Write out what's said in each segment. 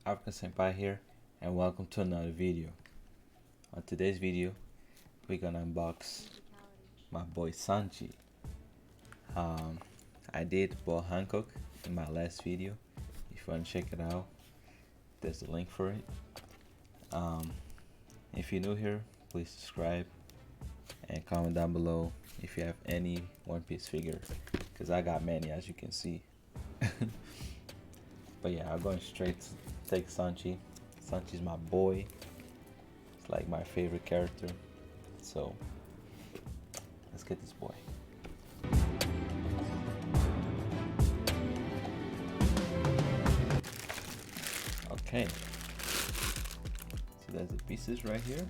African Senpai here, and welcome to another video. On today's video, we're gonna unbox my boy Sanji. I did bought Hancock in my last video. If you wanna check it out, there's a link for it. If you're new here, please subscribe and comment down below if you have any One Piece figure, because I got many, as you can see. But yeah, I'm going straight to take Sanji. Sanji's my boy. It's like my favorite character. So let's get this boy. Okay. So there's the pieces right here.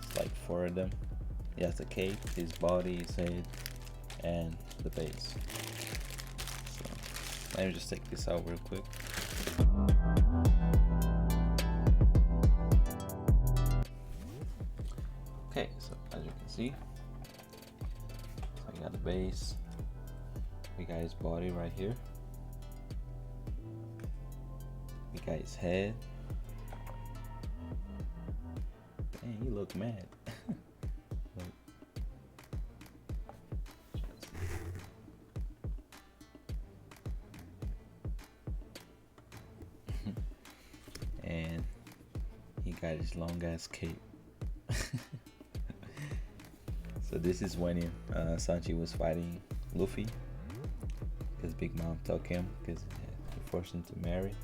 It's like 4 of them. He has the cape, his body, his head, and the base. So let me just take this out real quick. Okay, so as you can see, so we got the base, we got his body right here, we got his head. Dang, you look mad. And he got his long ass cape. So this is when Sanji was fighting Luffy, because Big Mom took him because he forced him to marry.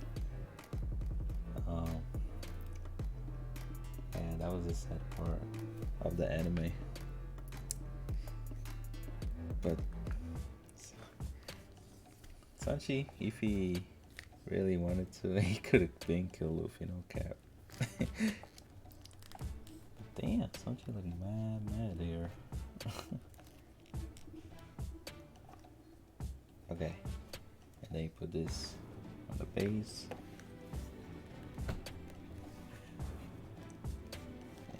And that was the sad part of the anime. But Sanji, if he really wanted to, he could have been killed Luffy, no cap. Damn, Sanji look mad here. Okay, and then you put this on the base,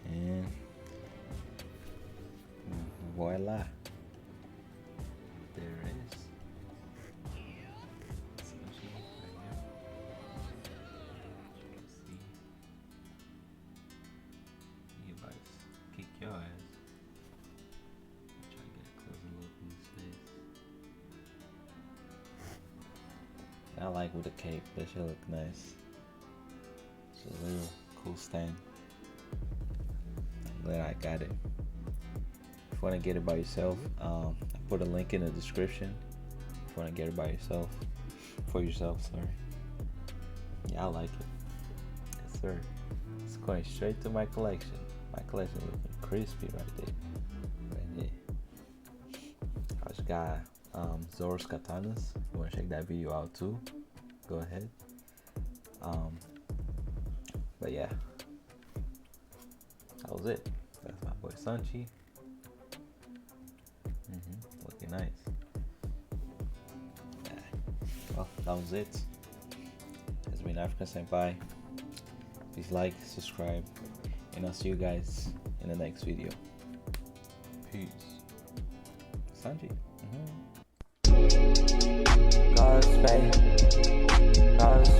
and voila, there it is. Kick your ass. Try to get a closer look in his face. I like with the cape, that should look nice. It's a little cool stand. I'm glad I got it. If you want to get it by yourself, I put a link in the description. If you want to get it by yourself, for yourself, sorry. Yeah, I like it. Yes, sir. It's going straight to my collection. My collection looking crispy right there. Right there. I just got Zoro's katanas. If you want to check that video out too, go ahead. But yeah, that was it. That's my boy Sanji. Looking nice. Yeah. Well, that was it. It's been African Senpai. Please like, subscribe, and I'll see you guys in the next video. Peace. Sanji. God's faith. God's